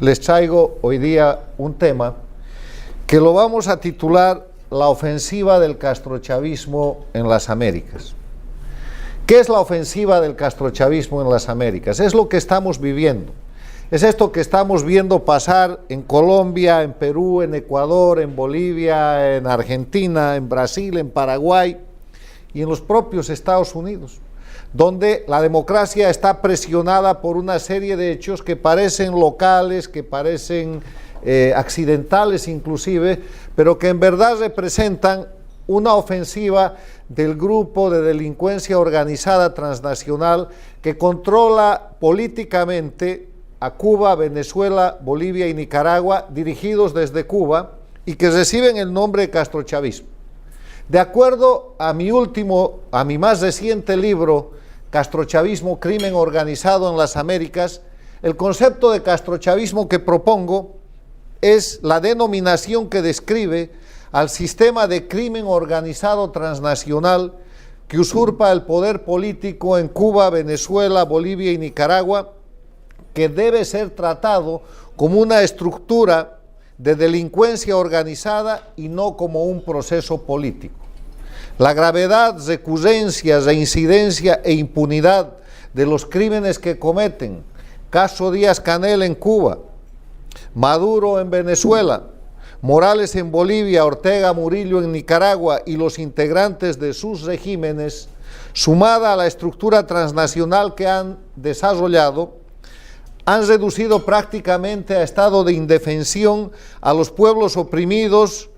les traigo hoy día un tema que lo vamos a titular La ofensiva del castrochavismo en las Américas. ¿Qué es la ofensiva del castrochavismo en las Américas? Es lo que estamos viviendo. Es esto que estamos viendo pasar en Colombia, en Perú, en Ecuador, en Bolivia, en Argentina, en Brasil, en Paraguay y en los propios Estados Unidos, donde la democracia está presionada por una serie de hechos que parecen locales, que parecen accidentales inclusive, pero que en verdad representan una ofensiva del grupo de delincuencia organizada transnacional que controla políticamente a Cuba, Venezuela, Bolivia y Nicaragua, dirigidos desde Cuba y que reciben el nombre de castrochavismo. De acuerdo a mi más reciente libro, Castrochavismo, Crimen Organizado en las Américas, el concepto de castrochavismo que propongo es la denominación que describe al sistema de crimen organizado transnacional que usurpa el poder político en Cuba, Venezuela, Bolivia y Nicaragua, que debe ser tratado como una estructura de delincuencia organizada y no como un proceso político. La gravedad, recurrencia, reincidencia e impunidad de los crímenes que cometen caso Díaz-Canel en Cuba, Maduro en Venezuela, Morales en Bolivia, Ortega Murillo en Nicaragua y los integrantes de sus regímenes, sumada a la estructura transnacional que han desarrollado, han reducido prácticamente a estado de indefensión a los pueblos oprimidos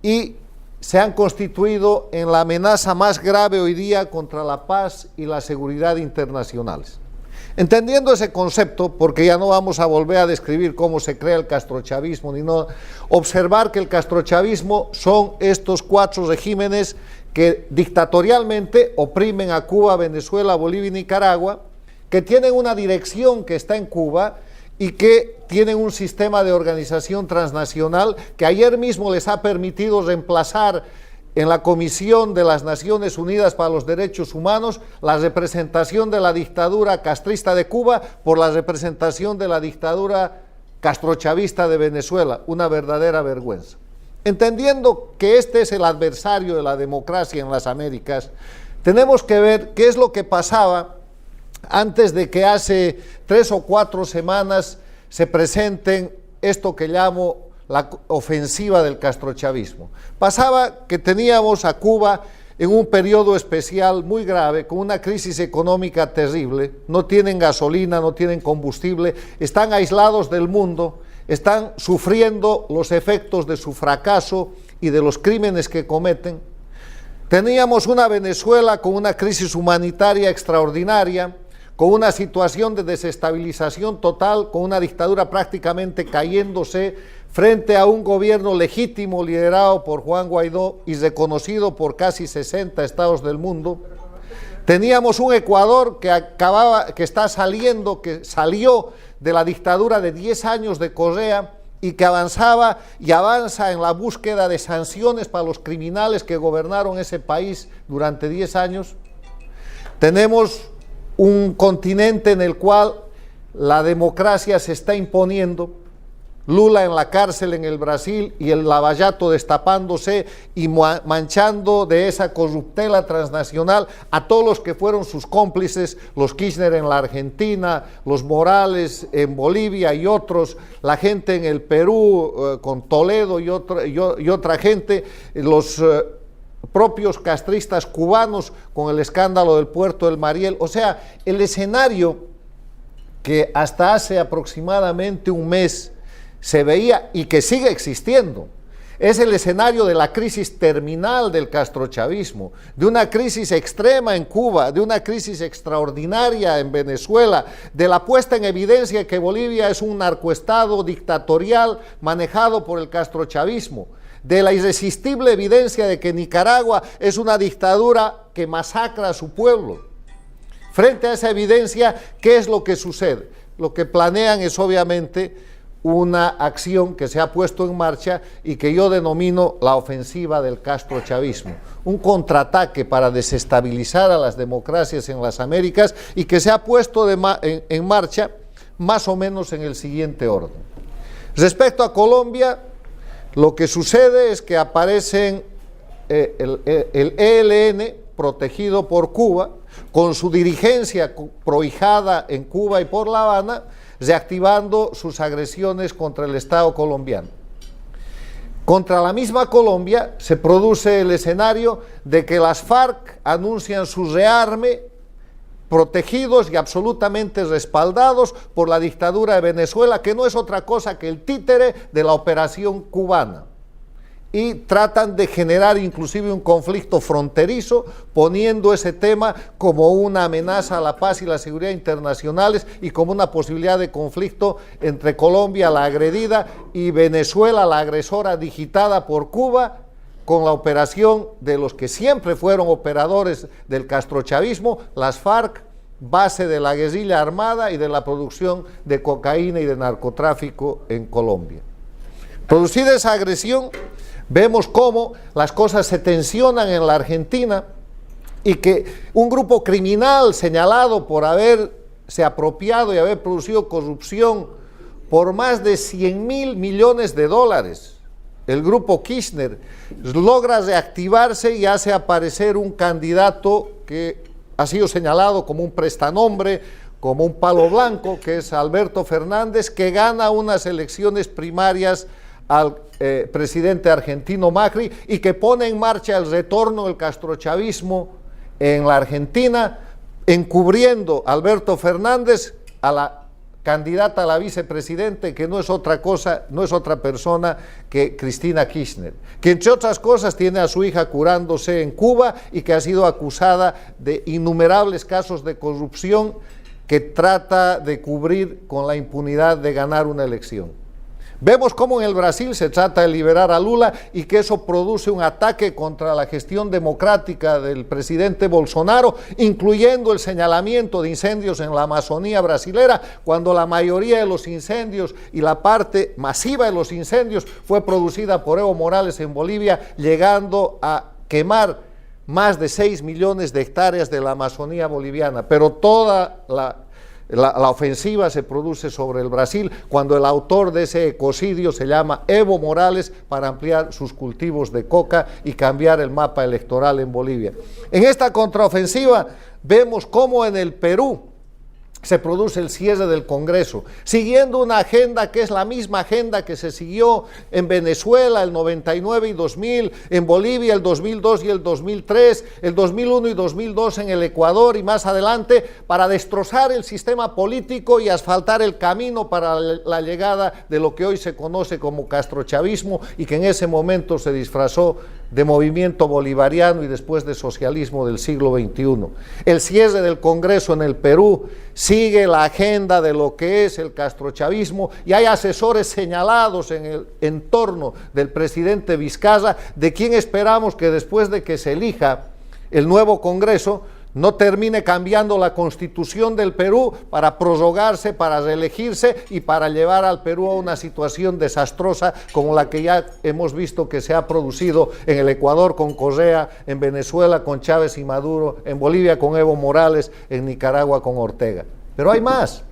y se han constituido en la amenaza más grave hoy día contra la paz y la seguridad internacionales. Entendiendo ese concepto, porque ya no vamos a volver a describir cómo se crea el castrochavismo, ni no, observar que el castrochavismo son estos cuatro regímenes que dictatorialmente oprimen a Cuba, Venezuela, Bolivia y Nicaragua, que tienen una dirección que está en Cuba y que tienen un sistema de organización transnacional que ayer mismo les ha permitido reemplazar en la Comisión de las Naciones Unidas para los Derechos Humanos la representación de la dictadura castrista de Cuba por la representación de la dictadura castrochavista de Venezuela, una verdadera vergüenza. Entendiendo que este es el adversario de la democracia en las Américas, tenemos que ver qué es lo que pasaba antes de que hace 3 o 4 semanas se presenten esto que llamo la ofensiva del castrochavismo. Pasaba que teníamos a Cuba en un periodo especial muy grave, con una crisis económica terrible, no tienen gasolina, no tienen combustible, están aislados del mundo, están sufriendo los efectos de su fracaso y de los crímenes que cometen. Teníamos una Venezuela con una crisis humanitaria extraordinaria, con una situación de desestabilización total, con una dictadura prácticamente cayéndose frente a un gobierno legítimo liderado por Juan Guaidó y reconocido por casi 60 estados del mundo. Teníamos un Ecuador que salió de la dictadura de 10 años de Correa y que avanzaba y avanza en la búsqueda de sanciones para los criminales que gobernaron ese país durante 10 años. Tenemos un continente en el cual la democracia se está imponiendo, Lula en la cárcel en el Brasil y el Lavallato destapándose y manchando de esa corruptela transnacional a todos los que fueron sus cómplices, los Kirchner en la Argentina, los Morales en Bolivia y otros, la gente en el Perú con Toledo y otra gente, los propios castristas cubanos con el escándalo del puerto del Mariel. O sea, el escenario que hasta hace aproximadamente un mes se veía y que sigue existiendo, es el escenario de la crisis terminal del castrochavismo, de una crisis extrema en Cuba, de una crisis extraordinaria en Venezuela, de la puesta en evidencia que Bolivia es un narcoestado dictatorial manejado por el castrochavismo, de la irresistible evidencia de que Nicaragua es una dictadura que masacra a su pueblo. Frente a esa evidencia, ¿qué es lo que sucede? Lo que planean es obviamente una acción que se ha puesto en marcha y que yo denomino la ofensiva del castrochavismo, un contraataque para desestabilizar a las democracias en las Américas y que se ha puesto en marcha más o menos en el siguiente orden. Respecto a Colombia, lo que sucede es que aparecen el ELN, protegido por Cuba, con su dirigencia prohijada en Cuba y por La Habana, reactivando sus agresiones contra el Estado colombiano. Contra la misma Colombia se produce el escenario de que las FARC anuncian su rearme, protegidos y absolutamente respaldados por la dictadura de Venezuela, que no es otra cosa que el títere de la operación cubana. Y tratan de generar inclusive un conflicto fronterizo, poniendo ese tema como una amenaza a la paz y la seguridad internacionales y como una posibilidad de conflicto entre Colombia, la agredida, y Venezuela, la agresora, digitada por Cuba, con la operación de los que siempre fueron operadores del castrochavismo, las FARC, base de la guerrilla armada y de la producción de cocaína y de narcotráfico en Colombia. Producida esa agresión, vemos cómo las cosas se tensionan en la Argentina y que un grupo criminal señalado por haberse apropiado y haber producido corrupción por más de 100.000 millones de dólares, el grupo Kirchner, logra reactivarse y hace aparecer un candidato que ha sido señalado como un prestanombre, como un palo blanco, que es Alberto Fernández, que gana unas elecciones primarias al presidente argentino Macri y que pone en marcha el retorno del castrochavismo en la Argentina, encubriendo a Alberto Fernández a la candidata a la vicepresidente, que no es otra cosa, no es otra persona que Cristina Kirchner, que entre otras cosas tiene a su hija curándose en Cuba y que ha sido acusada de innumerables casos de corrupción que trata de cubrir con la impunidad de ganar una elección. Vemos cómo en el Brasil se trata de liberar a Lula y que eso produce un ataque contra la gestión democrática del presidente Bolsonaro, incluyendo el señalamiento de incendios en la Amazonía brasilera, cuando la mayoría de los incendios y la parte masiva de los incendios fue producida por Evo Morales en Bolivia, llegando a quemar más de 6 millones de hectáreas de la Amazonía boliviana. Pero toda la ofensiva se produce sobre el Brasil cuando el autor de ese ecocidio se llama Evo Morales para ampliar sus cultivos de coca y cambiar el mapa electoral en Bolivia. En esta contraofensiva vemos cómo en el Perú se produce el cierre del Congreso, siguiendo una agenda que es la misma agenda que se siguió en Venezuela el 99 y 2000, en Bolivia el 2002 y el 2003, el 2001 y 2002 en el Ecuador y más adelante, para destrozar el sistema político y asfaltar el camino para la llegada de lo que hoy se conoce como castrochavismo y que en ese momento se disfrazó de movimiento bolivariano y después de socialismo del siglo XXI. El cierre del Congreso en el Perú sigue la agenda de lo que es el castrochavismo y hay asesores señalados en el entorno del presidente Vizcarra, de quien esperamos que después de que se elija el nuevo Congreso no termine cambiando la Constitución del Perú para prorrogarse, para reelegirse y para llevar al Perú a una situación desastrosa como la que ya hemos visto que se ha producido en el Ecuador con Correa, en Venezuela con Chávez y Maduro, en Bolivia con Evo Morales, en Nicaragua con Ortega. Pero hay más.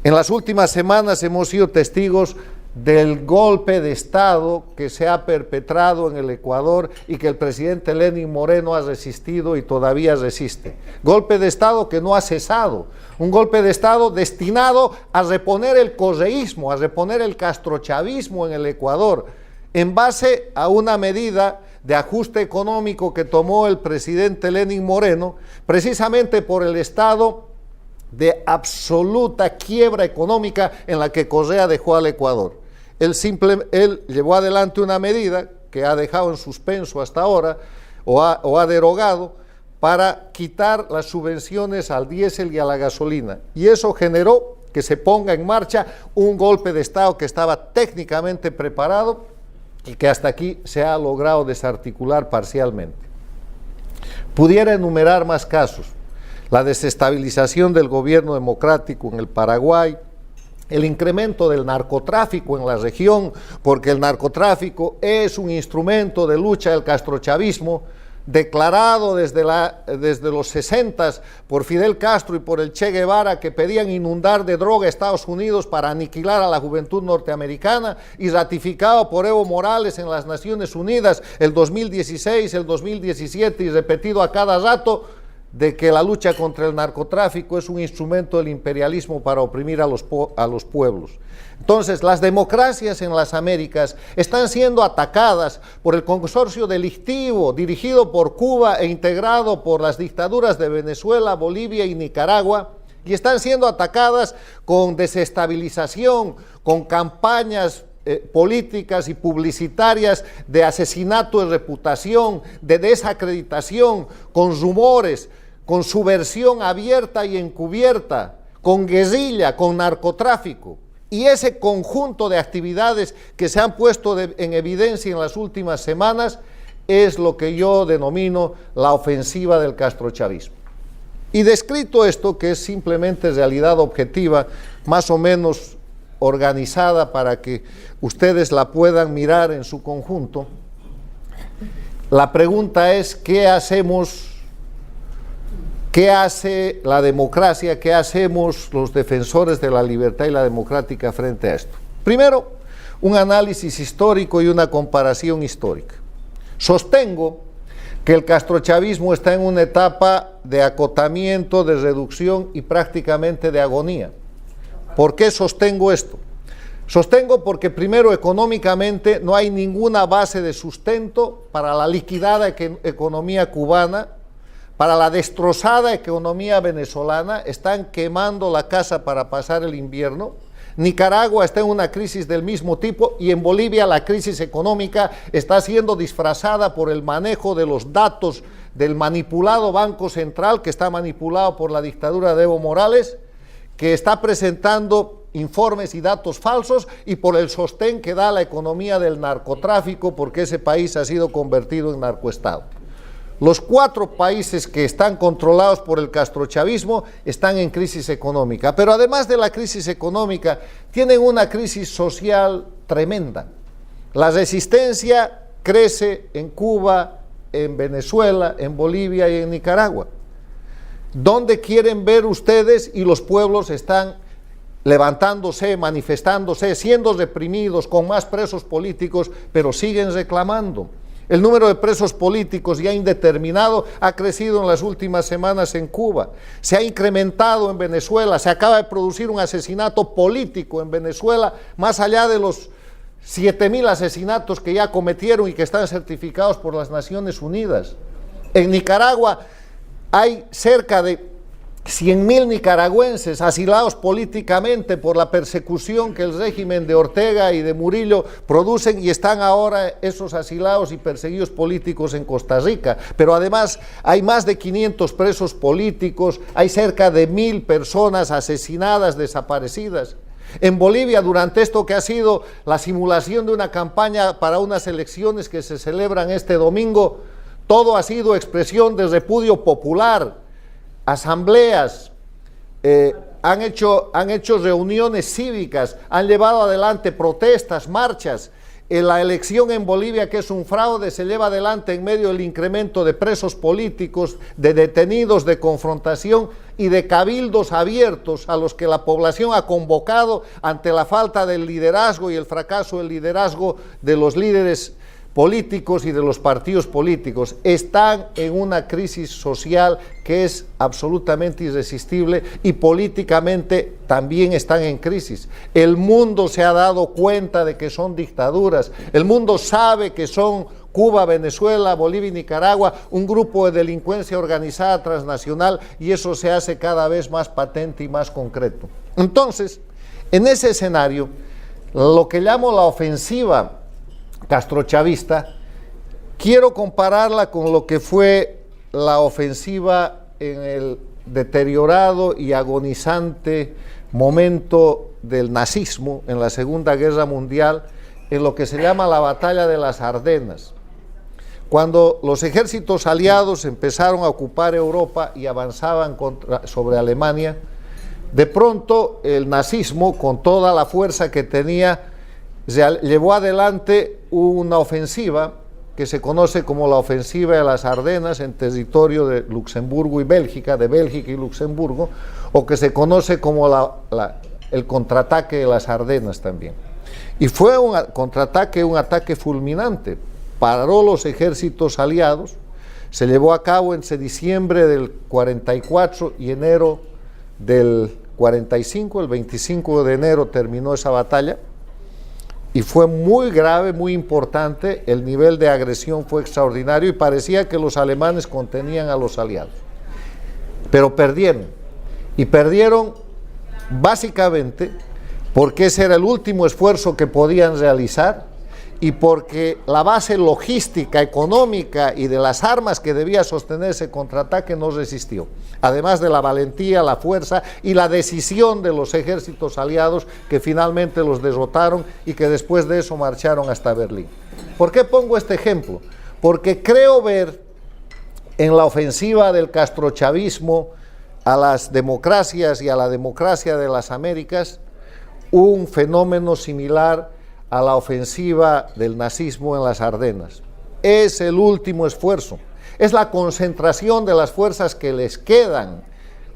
En las últimas semanas hemos sido testigos del golpe de Estado que se ha perpetrado en el Ecuador y que el presidente Lenín Moreno ha resistido y todavía resiste. Golpe de Estado que no ha cesado, un golpe de Estado destinado a reponer el correísmo, a reponer el castrochavismo en el Ecuador, en base a una medida de ajuste económico que tomó el presidente Lenín Moreno, precisamente por el estado de absoluta quiebra económica en la que Correa dejó al Ecuador. Él llevó adelante una medida que ha dejado en suspenso hasta ahora, o ha derogado, para quitar las subvenciones al diésel y a la gasolina. Y eso generó que se ponga en marcha un golpe de Estado que estaba técnicamente preparado y que hasta aquí se ha logrado desarticular parcialmente. Pudiera enumerar más casos: la desestabilización del gobierno democrático en el Paraguay, el incremento del narcotráfico en la región, porque el narcotráfico es un instrumento de lucha del castrochavismo, declarado desde los 60 por Fidel Castro y por el Che Guevara, que pedían inundar de droga a Estados Unidos para aniquilar a la juventud norteamericana, y ratificado por Evo Morales en las Naciones Unidas el 2016, el 2017 y repetido a cada rato, de que la lucha contra el narcotráfico es un instrumento del imperialismo para oprimir a los pueblos. Entonces, las democracias en las Américas están siendo atacadas por el consorcio delictivo dirigido por Cuba e integrado por las dictaduras de Venezuela, Bolivia y Nicaragua, y están siendo atacadas con desestabilización, con campañas políticas y publicitarias de asesinato de reputación, de desacreditación, con rumores, con subversión abierta y encubierta, con guerrilla, con narcotráfico. Y ese conjunto de actividades que se han puesto en evidencia en las últimas semanas es lo que yo denomino la ofensiva del castrochavismo. Y descrito esto, que es simplemente realidad objetiva, más o menos organizada para que ustedes la puedan mirar en su conjunto, la pregunta es: ¿qué hacemos? ¿Qué hace la democracia? ¿Qué hacemos los defensores de la libertad y la democrática frente a esto? Primero, un análisis histórico y una comparación histórica. Sostengo que el castrochavismo está en una etapa de acotamiento, de reducción y prácticamente de agonía. ¿Por qué sostengo esto? Sostengo porque, primero, económicamente no hay ninguna base de sustento para la liquidada economía cubana, para la destrozada economía venezolana. Están quemando la casa para pasar el invierno. Nicaragua está en una crisis del mismo tipo, y en Bolivia la crisis económica está siendo disfrazada por el manejo de los datos del manipulado Banco Central, que está manipulado por la dictadura de Evo Morales, que está presentando informes y datos falsos, y por el sostén que da la economía del narcotráfico, porque ese país ha sido convertido en narcoestado. Los 4 países que están controlados por el castrochavismo están en crisis económica, pero además de la crisis económica, tienen una crisis social tremenda. La resistencia crece en Cuba, en Venezuela, en Bolivia y en Nicaragua. ¿Dónde quieren ver ustedes? Y los pueblos están levantándose, manifestándose, siendo reprimidos, con más presos políticos, pero siguen reclamando. El número de presos políticos ya indeterminado ha crecido en las últimas semanas en Cuba, se ha incrementado en Venezuela, se acaba de producir un asesinato político en Venezuela, más allá de los 7.000 asesinatos que ya cometieron y que están certificados por las Naciones Unidas. En Nicaragua hay cerca de 100.000 nicaragüenses asilados políticamente por la persecución que el régimen de Ortega y de Murillo producen, y están ahora esos asilados y perseguidos políticos en Costa Rica. Pero además hay más de 500 presos políticos, hay cerca de 1.000 personas asesinadas, desaparecidas. En Bolivia, durante esto que ha sido la simulación de una campaña para unas elecciones que se celebran este domingo, todo ha sido expresión de repudio popular. Asambleas, han hecho reuniones cívicas, han llevado adelante protestas, marchas. La elección en Bolivia, que es un fraude, se lleva adelante en medio del incremento de presos políticos, de detenidos, de confrontación y de cabildos abiertos a los que la población ha convocado ante la falta del liderazgo y el fracaso del liderazgo de los líderes políticos y de los partidos políticos. Están en una crisis social que es absolutamente irresistible, y políticamente también están en crisis. El mundo se ha dado cuenta de que son dictaduras, el mundo sabe que son Cuba, Venezuela, Bolivia y Nicaragua un grupo de delincuencia organizada transnacional, y eso se hace cada vez más patente y más concreto. Entonces, en ese escenario, lo que llamo la ofensiva castrochavista, quiero compararla con lo que fue la ofensiva en el deteriorado y agonizante momento del nazismo en la Segunda Guerra Mundial, en lo que se llama la Batalla de las Ardenas, cuando los ejércitos aliados empezaron a ocupar Europa y avanzaban sobre Alemania. De pronto el nazismo, con toda la fuerza que tenía, llevó adelante una ofensiva que se conoce como la ofensiva de las Ardenas en territorio de Luxemburgo y Bélgica, de Bélgica y Luxemburgo, o que se conoce como el contraataque de las Ardenas también. Y fue un contraataque, un ataque fulminante, paró los ejércitos aliados, se llevó a cabo entre diciembre del 44 y enero del 45, el 25 de enero terminó esa batalla, y fue muy grave, muy importante, el nivel de agresión fue extraordinario y parecía que los alemanes contenían a los aliados. Pero perdieron, y perdieron básicamente porque ese era el último esfuerzo que podían realizar y porque la base logística, económica y de las armas que debía sostener ese contraataque no resistió. Además de la valentía, la fuerza y la decisión de los ejércitos aliados que finalmente los derrotaron y que después de eso marcharon hasta Berlín. ¿Por qué pongo este ejemplo? Porque creo ver en la ofensiva del castrochavismo a las democracias y a la democracia de las Américas un fenómeno similar a la ofensiva del nazismo en las Ardenas. Es el último esfuerzo, es la concentración de las fuerzas que les quedan.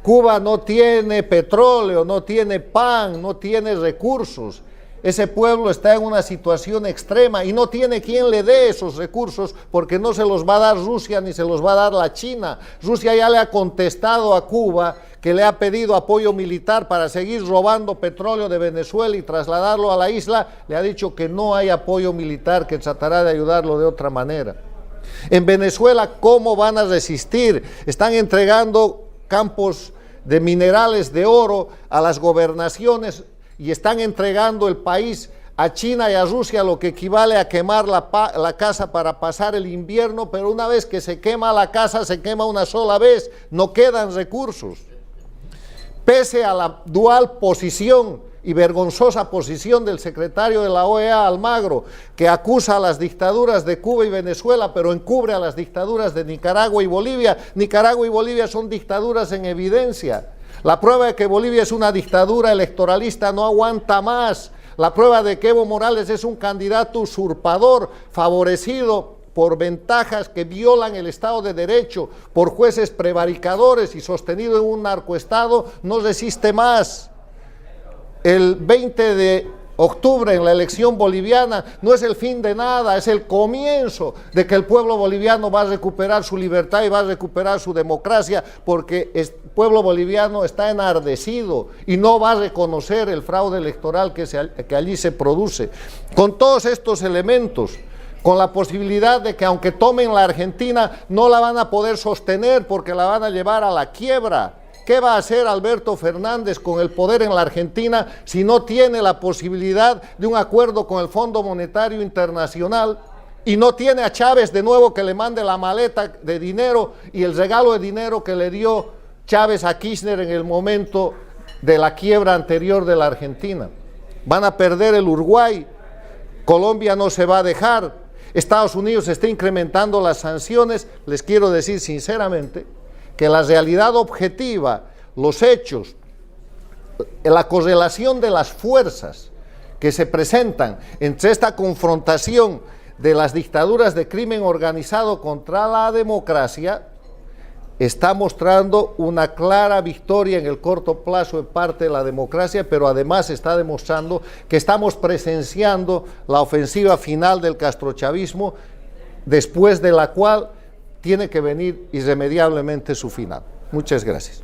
Cuba no tiene petróleo, no tiene pan, no tiene recursos. Ese pueblo está en una situación extrema y no tiene quien le dé esos recursos porque no se los va a dar Rusia ni se los va a dar la China. Rusia ya le ha contestado a Cuba que le ha pedido apoyo militar para seguir robando petróleo de Venezuela y trasladarlo a la isla. Le ha dicho que no hay apoyo militar, que tratará de ayudarlo de otra manera. En Venezuela, ¿cómo van a resistir? Están entregando campos de minerales de oro a las gobernaciones y están entregando el país a China y a Rusia, lo que equivale a quemar la casa para pasar el invierno, pero una vez que se quema la casa, se quema una sola vez, no quedan recursos. Pese a la dual posición y vergonzosa posición del secretario de la OEA, Almagro, que acusa a las dictaduras de Cuba y Venezuela, pero encubre a las dictaduras de Nicaragua y Bolivia. Nicaragua y Bolivia son dictaduras en evidencia. La prueba de que Bolivia es una dictadura electoralista no aguanta más. La prueba de que Evo Morales es un candidato usurpador, favorecido por ventajas que violan el Estado de Derecho, por jueces prevaricadores y sostenido en un narcoestado, no resiste más. El 20 de octubre en la elección boliviana no es el fin de nada, es el comienzo de que el pueblo boliviano va a recuperar su libertad y va a recuperar su democracia, porque el pueblo boliviano está enardecido y no va a reconocer el fraude electoral que allí se produce. Con todos estos elementos, con la posibilidad de que aunque tomen la Argentina, no la van a poder sostener porque la van a llevar a la quiebra. ¿Qué va a hacer Alberto Fernández con el poder en la Argentina si no tiene la posibilidad de un acuerdo con el Fondo Monetario Internacional y no tiene a Chávez de nuevo que le mande la maleta de dinero y el regalo de dinero que le dio Chávez a Kirchner en el momento de la quiebra anterior de la Argentina? Van a perder el Uruguay, Colombia no se va a dejar, Estados Unidos está incrementando las sanciones. Les quiero decir sinceramente que la realidad objetiva, los hechos, la correlación de las fuerzas que se presentan entre esta confrontación de las dictaduras de crimen organizado contra la democracia está mostrando una clara victoria en el corto plazo de parte de la democracia, pero además está demostrando que estamos presenciando la ofensiva final del castrochavismo, después de la cual tiene que venir irremediablemente su final. Muchas gracias.